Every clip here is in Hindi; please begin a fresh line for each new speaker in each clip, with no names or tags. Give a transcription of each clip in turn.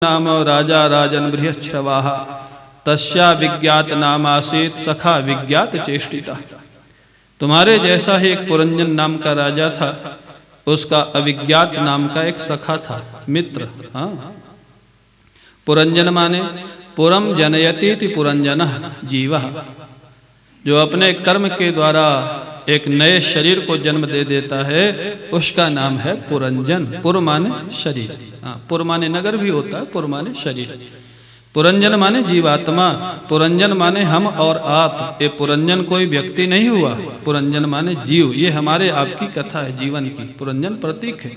नाम राजा राजन बृहश्रवाः तस्या विज्ञात नाम आसीत सखा विज्ञात चेष्टिता। तुम्हारे जैसा ही एक पुरंजन नाम का राजा था, उसका अविज्ञात नाम का एक सखा था, मित्र। हाँ, पुरंजन माने पुरम जनयति पुरंजनः जीवः, जो अपने कर्म के द्वारा एक नए शरीर को जन्म दे देता है, उसका नाम है पुरंजन। पुर माने शरीर, हाँ, पुर माने नगर भी होता है, पुर माने शरीर। पुरंजन माने जीवात्मा, पुरंजन माने हम और आप। ये पुरंजन कोई व्यक्ति नहीं हुआ, पुरंजन माने जीव। ये हमारे आपकी कथा है जीवन की, पुरंजन प्रतीक है।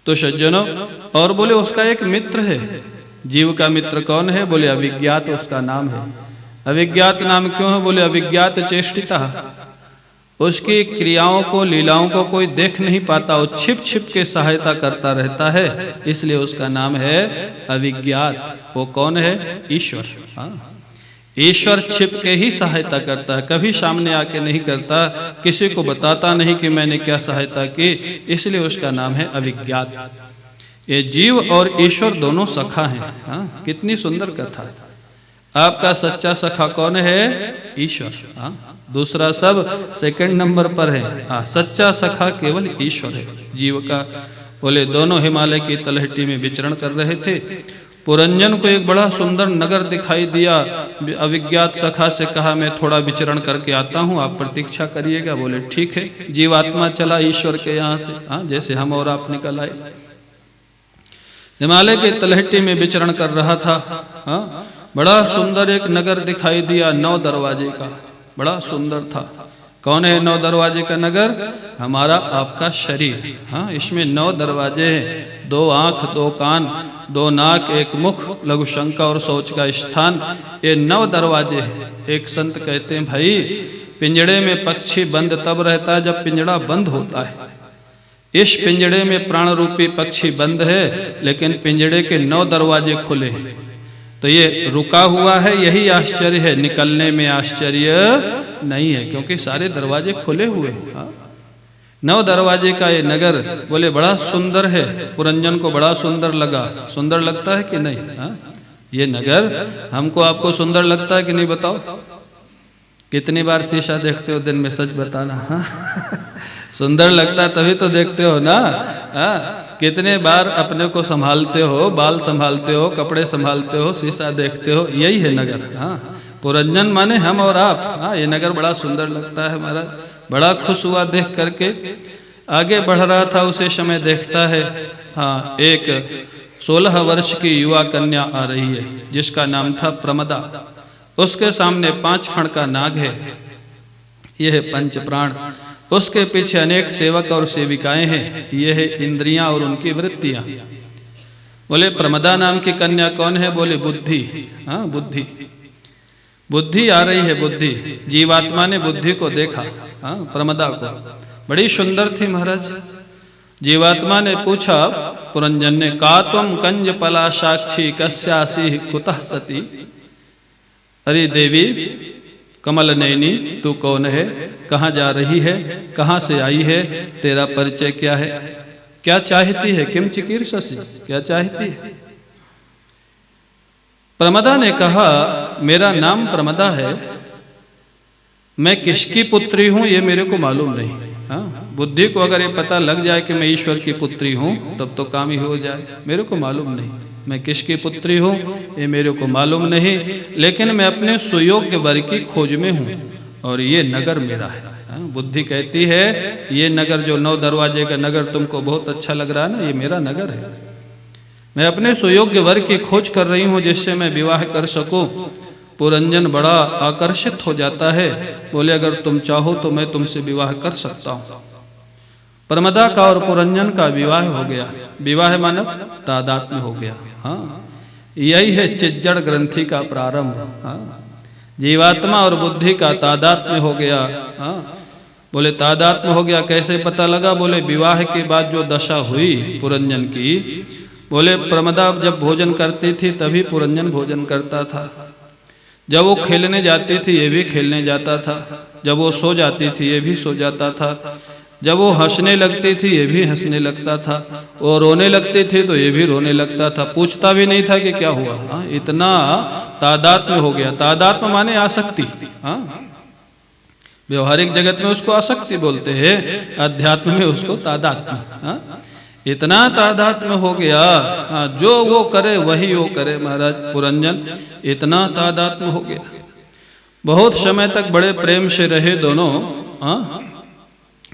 तो सज्जनों, और बोले उसका एक मित्र है। जीव का मित्र कौन है? बोले अविज्ञात उसका नाम है। अविज्ञात नाम क्यों है? बोले अविज्ञात चेष्टिता, उसकी क्रियाओं को, लीलाओं को कोई देख नहीं पाता, वो छिप छिप के सहायता करता रहता है, इसलिए उसका नाम है अविज्ञात। वो कौन है? ईश्वर। हाँ, ईश्वर छिप के ही सहायता करता है, कभी सामने आके नहीं करता, किसी को बताता नहीं कि मैंने क्या सहायता की, इसलिए उसका नाम है अविज्ञात। ये जीव और ईश्वर दोनों सखा हैं। हाँ, कितनी सुंदर कथा। आपका सच्चा सखा कौन है? ईश्वर। हाँ, दूसरा सब सेकंड नंबर पर है। हाँ, सच्चा सखा केवल ईश्वर है जीव का। बोले दोनों हिमालय की तलहटी में विचरण कर रहे थे। पुरंजन को एक बड़ा सुंदर नगर दिखाई दिया। अविज्ञात सखा से कहा, मैं थोड़ा विचरण करके आता हूँ, आप प्रतीक्षा करिएगा। बोले ठीक है। जीवात्मा चला ईश्वर के यहाँ से, हाँ, जैसे हम और आप निकल आए। हिमालय की तलहटी में विचरण कर रहा था। हाँ, बड़ा सुंदर एक नगर दिखाई दिया, 9 दरवाजे का, बड़ा सुंदर था। कौन है 9 दरवाजे का नगर? हमारा आपका शरीर। हाँ, इसमें 9 दरवाजे हैं, 2 आंख, 2 कान, 2 नाक, 1 मुख, लघु शंका और शौच का स्थान। ये 9 दरवाजे हैं। एक संत कहते हैं, भाई पिंजड़े में पक्षी बंद तब रहता है जब पिंजड़ा बंद होता है। इस पिंजड़े में प्राण रूपी पक्षी बंद है, लेकिन पिंजड़े के 9 दरवाजे खुले हैं। तो ये रुका हुआ है, यही आश्चर्य है, निकलने में आश्चर्य नहीं है, क्योंकि सारे दरवाजे खुले हुए हैं। 9 दरवाजे का ये नगर, बोले बड़ा सुंदर है। पुरंजन को बड़ा सुंदर लगा। सुंदर लगता है कि नहीं? हाँ, ये नगर हमको आपको सुंदर लगता है कि नहीं? बताओ, कितनी बार शीशा देखते हो दिन में? सच बताना। हाँ, सुंदर लगता है तभी तो देखते हो ना। हाँ, कितने बार अपने को संभालते हो, बाल संभालते हो, कपड़े संभालते हो, शीशा देखते हो, यही है नगर। हाँ, पुरंजन माने हम और आप। हाँ, ये नगर बड़ा सुंदर लगता है हमारा। बड़ा खुश हुआ देख करके। आगे बढ़ रहा था, उसे समय देखता है, हाँ, एक 16 वर्ष की युवा कन्या आ रही है, जिसका नाम था प्रमदा। उसके सामने 5 फण का नाग है, यह है पंच प्राण। उसके पीछे अनेक सेवक और सेविकाएं हैं, ये है इंद्रियां और उनकी वृत्तियां। बोले प्रमदा नाम की कन्या कौन है? बोले बुद्धि। हाँ, बुद्धि, बुद्धि आ रही है, बुद्धि। जीवात्मा ने बुद्धि को देखा, हाँ, प्रमदा को, बड़ी सुंदर थी महाराज। जीवात्मा ने पूछा पुरंजन ने, का तुम कंज पला साक्षी कस्यासी कुतः सती। अरे देवी कमल नयनी, तू कौन है? कहाँ जा रही है? कहाँ से आई है? तेरा परिचय क्या है? क्या चाहती है? किम चिकीर्षसि, क्या चाहती है? प्रमदा ने कहा, मेरा नाम प्रमदा है, मैं किसकी पुत्री हूं ये मेरे को मालूम नहीं। हाँ, बुद्धि को अगर ये पता लग जाए कि मैं ईश्वर की पुत्री हूं, तब तो काम ही हो जाए। मेरे को मालूम नहीं मैं किसकी पुत्री हूँ, ये मेरे को मालूम नहीं, लेकिन मैं अपने सुयोग्य वर की खोज में हूँ और ये नगर मेरा है। बुद्धि कहती है, ये नगर जो 9 दरवाजे का नगर तुमको बहुत अच्छा लग रहा है ना, ये मेरा नगर है। मैं अपने सुयोग्य वर की खोज कर रही हूँ, जिससे मैं विवाह कर सकूं। पुरंजन बड़ा आकर्षित हो जाता है। बोले अगर तुम चाहो तो मैं तुमसे विवाह कर सकता हूँ। प्रमदा का और पुरंजन का विवाह हो गया। विवाह मानव तादात्म्य हो गया। हाँ, यही है चिज्जड़ ग्रंथि का प्रारंभ। हाँ, जीवात्मा और बुद्धि का तादात्म्य हो गया। हाँ, बोले तादात्म्य हो गया कैसे पता लगा? बोले विवाह के बाद जो दशा हुई पुरंजन की, बोले प्रमदा जब भोजन करती थी तभी पुरंजन भोजन करता था। जब वो खेलने जाती थी ये भी खेलने जाता था। जब वो सो जाती थी ये भी सो जाता था। जब वो हंसने लगती थी ये भी हंसने लगता था, और रोने लगती थी तो ये भी रोने लगता था, पूछता भी नहीं था कि क्या हुआ। हाँ, इतना तादात्म्य हो गया। तादात्म्य माने आसक्ति। हाँ, व्यवहारिक जगत में उसको आसक्ति बोलते हैं, अध्यात्म में उसको तादात्म्य। हाँ, इतना तादात्म्य हो गया। हाँ, जो वो करे वही वो करे महाराज पुरंजन, इतना तादात्म्य हो गया। बहुत समय तक बड़े प्रेम से रहे दोनों। हाँ,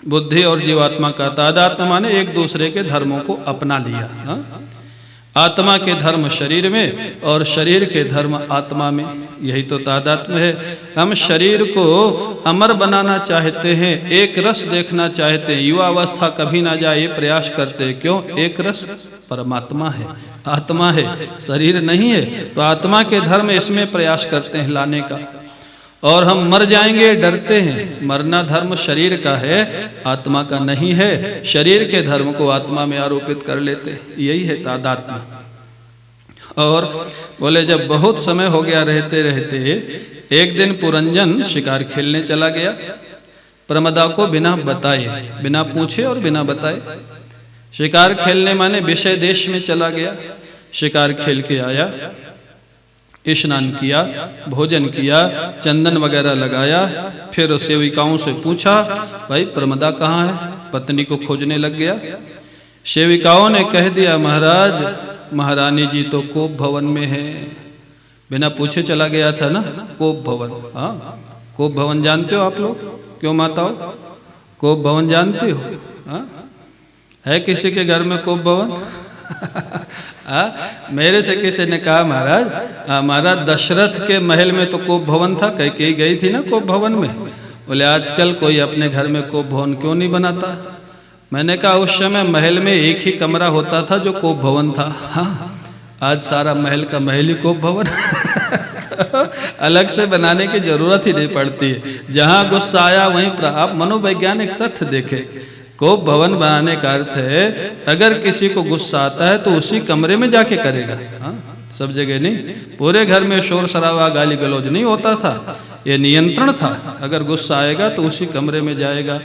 बुद्धि और जीवात्मा का तादात्म्य माने एक दूसरे के धर्मों को अपना लिया। हाँ? आत्मा के धर्म शरीर में और शरीर के धर्म आत्मा में, यही तो तादात्म्य है। हम शरीर को अमर बनाना चाहते हैं, एक रस देखना चाहते हैं, युवा अवस्था कभी ना जाए ये प्रयास करते हैं। क्यों? एक रस परमात्मा है, आत्मा है, शरीर नहीं है। तो आत्मा के धर्म इसमें प्रयास करते हैं लाने का। और हम मर जाएंगे डरते हैं। मरना धर्म शरीर का है, आत्मा का नहीं है। शरीर के धर्म को आत्मा में आरोपित कर लेते हैं, यही है तादात्म्य। और बोले जब बहुत समय हो गया रहते रहते एक दिन पुरंजन शिकार खेलने चला गया, प्रमदा को बिना बताए, बिना पूछे और बिना बताए। शिकार खेलने माने विषय देश में चला गया, शिकार खेल के आया, स्नान किया, भोजन किया, चंदन वगैरह लगाया, फिर सेविकाओं से पूछा भाई प्रमदा कहाँ है, पत्नी को खोजने लग गया। सेविकाओं ने कह दिया महाराज महारानी जी तो कोप भवन में है। बिना पूछे चला गया था ना, कोप भवन। हाँ, कोप भवन जानते हो आप लोग? क्यों माताओं, कोप भवन जानते हो? हाँ, है किसी के घर में कोप भवन? मेरे से किसी ने कहा महाराज हमारा दशरथ के महल में तो कोप भवन था, कैकेयी गई थी ना कोप भवन में। बोले आजकल कोई अपने घर में कोप भवन क्यों नहीं बनाता? मैंने कहा उस समय महल में एक ही कमरा होता था जो कोप भवन था। हाँ, आज सारा महल का महल ही कोप भवन। अलग से बनाने की जरूरत ही नहीं पड़ती है। जहाँ गुस्सा आया वहीं आप मनोवैज्ञानिक तथ्य देखें, कोप भवन बनाने का अर्थ है अगर किसी को गुस्सा आता है तो उसी कमरे में जाके करेगा। हाँ, सब जगह नहीं, पूरे घर में शोर शराबा गाली गलौज नहीं होता था, ये नियंत्रण था। अगर गुस्सा आएगा तो उसी कमरे में जाएगा।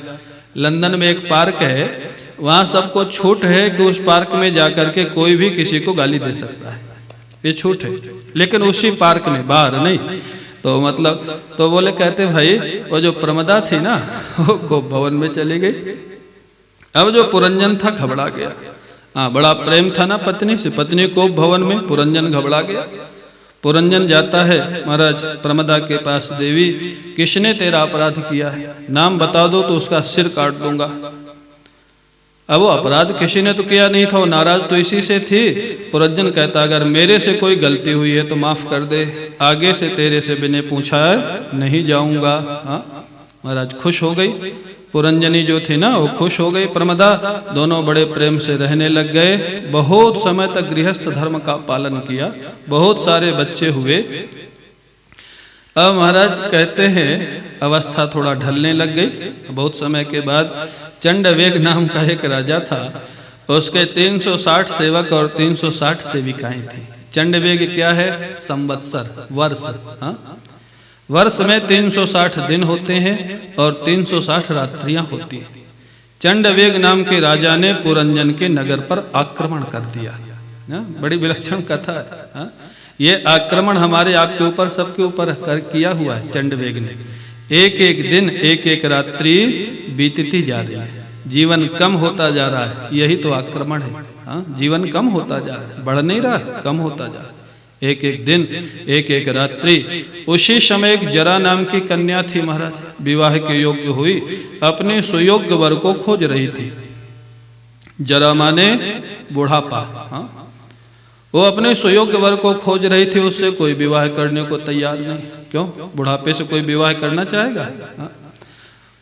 लंदन में एक पार्क है, वहाँ सबको छूट है कि उस पार्क में जाकर के कोई भी किसी को गाली दे सकता है, ये छूट है, लेकिन उसी पार्क में, बाहर नहीं। तो मतलब तो बोले कहते भाई वो जो प्रमदा थी ना वो कोप भवन में चली गई। अब जो पुरंजन था घबरा गया। हाँ, बड़ा प्रेम था ना पत्नी से, पत्नी कोप भवन में, पुरंजन घबरा गया। पुरंजन जाता है महाराज प्रमदा के पास, देवी किसने तेरा अपराध किया है, नाम बता दो तो उसका सिर काट दूंगा। अब वो अपराध किसी ने तो किया नहीं था, वो नाराज तो इसी से थी। पुरंजन कहता अगर मेरे से कोई गलती हुई है तो माफ कर दे, आगे से तेरे से बिना पूछा है नहीं जाऊंगा। हाँ, महाराज खुश हो गई पुरंजनी जो थी ना, वो खुश हो गई प्रमदा। दोनों बड़े प्रेम से रहने लग गए। बहुत समय तक गृहस्थ धर्म का पालन किया, बहुत सारे बच्चे हुए। अब महाराज कहते हैं अवस्था थोड़ा ढलने लग गई। बहुत समय के बाद चंडवेग नाम का एक राजा था, उसके 360 सेवक और 360 सेविकाएं थी। चंडवेग क्या है? संवत्सर, वर्ष। हाँ, वर्ष में 360 दिन होते हैं और 360 रात्रियां होती हैं। चंडवेग नाम के राजा ने पुरंजन के नगर पर आक्रमण कर दिया। बड़ी विलक्षण कथा है। ये आक्रमण हमारे आपके ऊपर सबके ऊपर किया हुआ है चंडवेग ने। एक एक दिन एक एक रात्रि बीतती जा रही है, जीवन कम होता जा रहा है, यही तो आक्रमण है। हाँ, जीवन कम होता जा रहा है, बढ़ नहीं रहा, कम होता जा रहा है। एक एक दिन एक एक रात्रि। उसी समय एक जरा नाम की कन्या थी महाराज, विवाह के योग्य हुई, अपने सुयोग्य वर को खोज रही थी। जरा माने बुढ़ापा। हाँ, वो अपने सुयोग्य वर को खोज रही थी, उससे कोई विवाह करने को तैयार नहीं। क्यों? बुढ़ापे से कोई विवाह करना चाहेगा? हाँ?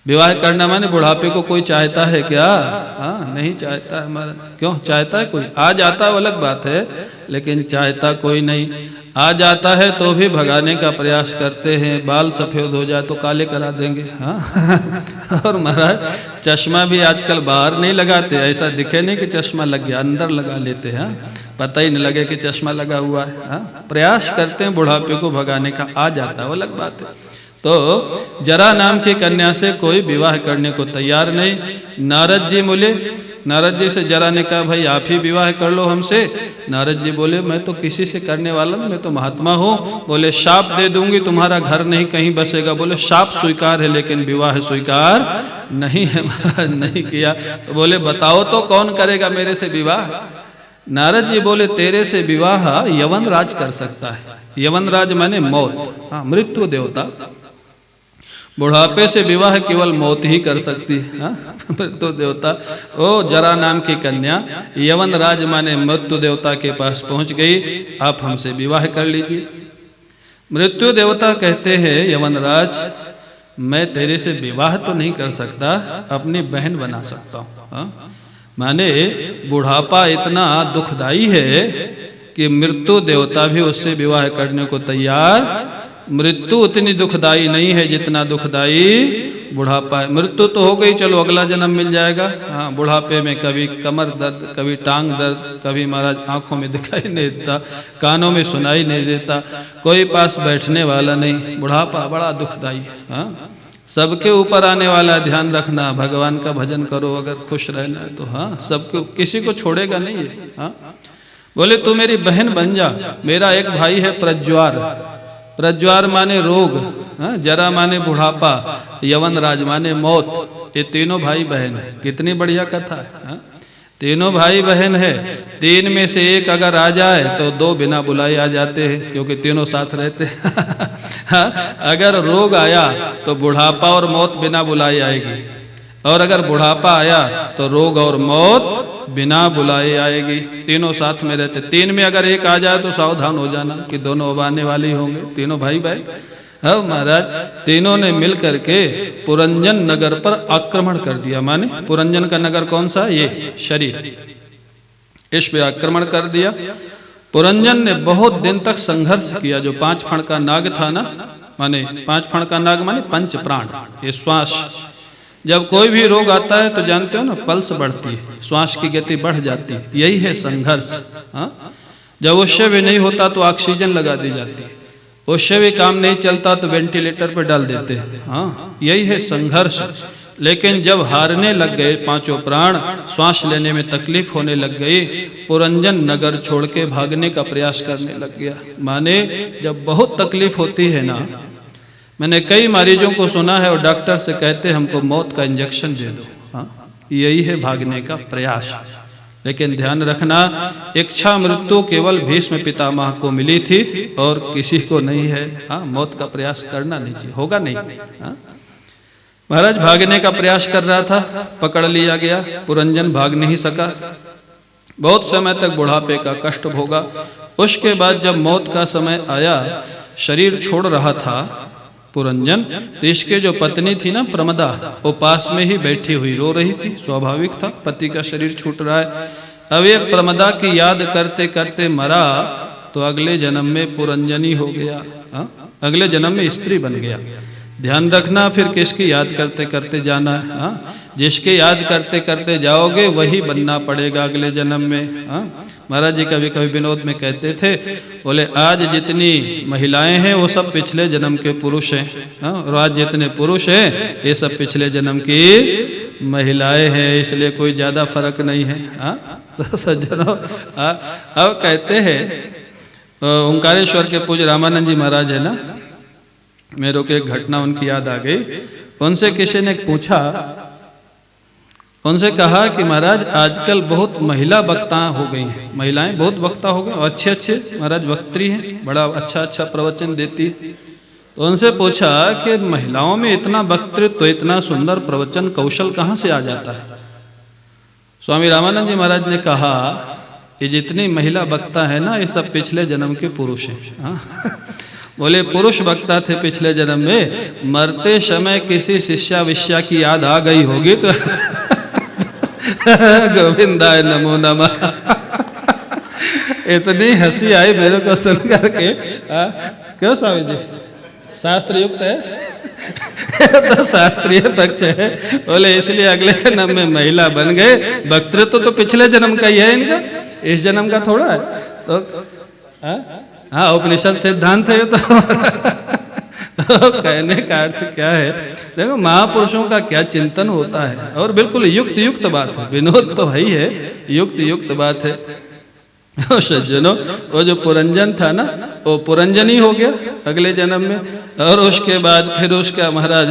विवाह करना माने बुढ़ापे को कोई चाहता है क्या? हाँ, नहीं चाहता है हमारा। क्यों चाहता है कोई? आ जाता है वो अलग बात है, लेकिन चाहता कोई नहीं। आ जाता है तो भी भगाने का प्रयास करते हैं। बाल सफेद हो जाए तो काले करा देंगे। हाँ और महाराज चश्मा भी आजकल बाहर नहीं लगाते, ऐसा दिखे नहीं कि चश्मा लग गया, अंदर लगा लेते हैं। पता ही नहीं लगे कि चश्मा लगा हुआ है। हाँ, प्रयास करते हैं बुढ़ापे को भगाने का। आ जाता है वो अलग बात है। तो जरा नाम की कन्या से कोई विवाह करने को तैयार नहीं। नारद जी बोले, नारद जी से जरा ने कहा भाई आप ही विवाह कर लो हमसे। नारद जी बोले मैं तो किसी से करने वाला नहीं, मैं तो महात्मा हूँ। बोले शाप दे दूंगी, तुम्हारा घर नहीं कहीं बसेगा। बोले शाप स्वीकार है लेकिन विवाह स्वीकार नहीं है। महाराज नहीं किया। तो बोले बताओ तो कौन करेगा मेरे से विवाह। नारद जी बोले तेरे से विवाह यवन राज कर सकता है। यवन राज माने मौत, हाँ मृत्यु देवता। बुढ़ापे से विवाह केवल मौत ही कर सकती है। मृत्यु देवता ओ जरा नाम की कन्या यवन राज माने मृत्यु देवता के पास पहुंच गई, आप हमसे विवाह कर लीजिए। मृत्यु देवता कहते हैं यवन राज मैं तेरे से विवाह तो नहीं कर सकता, अपनी बहन बना सकता हूँ। माने बुढ़ापा इतना दुखदाई है कि मृत्यु देवता भी उससे विवाह करने को तैयार। मृत्यु उतनी दुखदाई नहीं है जितना दुखदाई बुढ़ापा है। मृत्यु तो हो गई, चलो अगला जन्म मिल जाएगा। हाँ बुढ़ापे में कभी कमर दर्द, कभी टांग दर्द, कभी महाराज आंखों में दिखाई नहीं देता, कानों में सुनाई नहीं देता, कोई पास बैठने वाला नहीं। बुढ़ापा बड़ा दुखदाई है। हाँ सबके ऊपर आने वाला, ध्यान रखना। भगवान का भजन करो अगर खुश रहना है तो। हाँ सबको, किसी को छोड़ेगा नहीं है। हाँ बोले तू मेरी बहन बन जा। मेरा एक भाई है प्रज्वार, प्रज्वार माने रोग, जरा माने बुढ़ापा, यवन राज माने मौत। ये तीनों भाई बहन है। कितनी बढ़िया कथा है। तीनों भाई बहन है, तीन में से एक अगर आ जाए तो दो बिना बुलाए आ जाते हैं क्योंकि तीनों साथ रहते हैं। अगर रोग आया तो बुढ़ापा और मौत बिना बुलाए आएगी, और अगर बुढ़ापा आया तो रोग और मौत बिना बुलाए आएगी। तीनों साथ में रहते। तीन में अगर एक आ जाए तो सावधान हो जाना कि दोनों अब आने वाले होंगे। तीनों भाई भाई। हाँ महाराज तीनों ने मिल करके पुरंजन नगर पर आक्रमण कर दिया। माने पुरंजन का नगर कौन सा, ये शरीर, इस पे आक्रमण कर दिया। पुरंजन ने बहुत दिन तक संघर्ष किया। जो 5 फण का नाग था ना, माने 5 फण का नाग माने पंच प्राण, ये श्वास। जब कोई भी रोग आता है तो जानते हो ना पल्स बढ़ती है, श्वास की गति बढ़ जाती है। यही है संघर्ष। हाँ जब उससे भी नहीं होता तो ऑक्सीजन लगा दी जाती है, उससे भी काम नहीं चलता तो वेंटिलेटर पर डाल देते हैं। हाँ यही है संघर्ष। लेकिन जब हारने लग गए पांचों प्राण, श्वास लेने में तकलीफ होने लग गई, पुरंजन नगर छोड़ के भागने का प्रयास करने लग गया। माने जब बहुत तकलीफ होती है ना, मैंने कई मरीजों को सुना है और डॉक्टर से कहते हमको मौत का इंजेक्शन दे दो। हाँ यही है भागने का प्रयास। लेकिन ध्यान रखना इच्छा मृत्यु केवल भीष्म पितामह को मिली थी और किसी को नहीं है। हाँ मौत का प्रयास करना नहीं चाहिए, होगा नहीं। हाँ महाराज भागने का प्रयास कर रहा था, पकड़ लिया गया। पुरंजन भाग नहीं सका, बहुत समय तक बुढ़ापे का कष्ट भोगा। उसके बाद जब मौत का समय आया, शरीर छोड़ रहा था पुरंजन, तो इसके जो पत्नी थी ना प्रमदा, वो पास में ही बैठी हुई रो रही थी। स्वाभाविक था, पति का शरीर छूट रहा है। अब ये प्रमदा की याद करते करते मरा तो अगले जन्म में पुरंजनी हो गया। अगले जन्म में स्त्री बन गया। ध्यान रखना फिर किसकी याद करते करते जाना है। जिसके याद करते करते जाओगे वही बनना पड़ेगा अगले जन्म में। महाराज जी कभी कभी विनोद में कहते थे, बोले आज जितनी महिलाएं हैं वो सब पिछले जन्म के पुरुष हैं, और आज जितने पुरुष हैं ये सब पिछले जन्म की महिलाएं हैं, इसलिए कोई ज्यादा फर्क नहीं है। तो सज्जनों अब कहते हैं ओंकारेश्वर के पूज्य रामानंद जी महाराज है ना, मेरे को एक घटना उनकी याद आ गई। उनसे किसी ने पूछा, उनसे कहा कि महाराज आजकल बहुत महिला वक्ता हो गई हैं, महिलाएं बहुत वक्ता हो गई, अच्छे अच्छे महाराज वक्त्री हैं, बड़ा अच्छा अच्छा प्रवचन देती है। तो उनसे पूछा कि महिलाओं में इतना वक्तृत्व, इतना सुंदर प्रवचन कौशल कहाँ से आ जाता है। स्वामी रामानंद जी महाराज ने कहा ये जितनी महिला वक्ता है ना, ये सब पिछले जन्म के पुरुष हैं। बोले पुरुष वक्ता थे पिछले जन्म में, मरते समय किसी शिष्या विष्या की याद आ गई होगी तो गोविंदाय नमो नमः। इतनी हंसी आई मेरे को सुन करके। क्यों स्वामी जी शास्त्र युक्त है? तो शास्त्रीय पक्ष है। बोले इसलिए अगले जन्म में महिला बन गए। वक्तृत्व तो पिछले जन्म का ही है इनका, इस जन्म का थोड़ा है। तो हाँ उपनिषद सिद्धांत है तो कहने का अर्थ क्या है, देखो महापुरुषों का क्या चिंतन होता है, और बिल्कुल युक्त युक्त बात है, विनोद तो है ही है, युक्त युक्त बात है। सज्जनों, वो जो पुरंजन था ना, वो पुरंजनी हो गया अगले जन्म में, और उसके बाद फिर उसका महाराज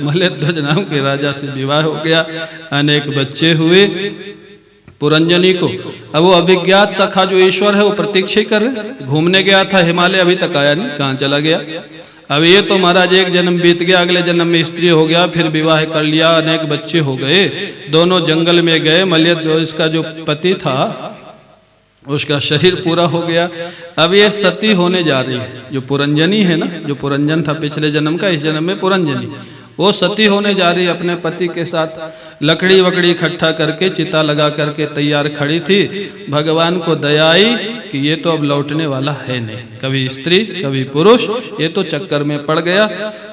मलेध्वज नाम के राजा से विवाह हो गया, अनेक बच्चे हुए पुरंजनी को। अब वो अभिज्ञात सखा जो ईश्वर है वो प्रतीक्षा कर रहे, घूमने गया था हिमालय, अभी तक आया नहीं, कहाँ चला गया। अब ये तो महाराज एक जन्म बीत गया, अगले जन्म में स्त्री हो गया, फिर विवाह कर लिया, अनेक बच्चे हो गए, दोनों जंगल में गए। मलेध्वज का जो पति था उसका शरीर पूरा हो गया, अब ये सती होने जा रही है। जो पुरंजनी है ना, जो पुरंजन था पिछले जन्म का, इस जन्म में पुरंजनी, वो सती होने जा रही अपने पति के साथ। लकड़ी वकड़ी इकट्ठा करके चिता लगा करके तैयार खड़ी थी। भगवान को दया आई कि ये तो अब लौटने वाला है नहीं, कभी स्त्री कभी पुरुष, ये तो चक्कर में पड़ गया।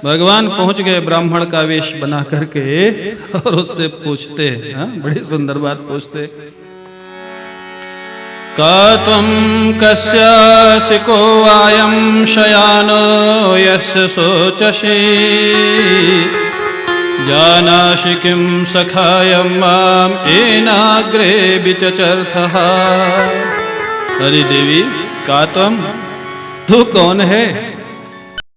भगवान पहुंच गए ब्राह्मण का वेश बना करके, और उससे पूछते, बड़ी सुंदर बात पूछते, का त्वं कस्यासि को आयं शयानो यस्य शोचसि, जानासि किं सखायं माम एनाग्रे विचचर्थः। अरे देवी, का त्वं, तू कौन है?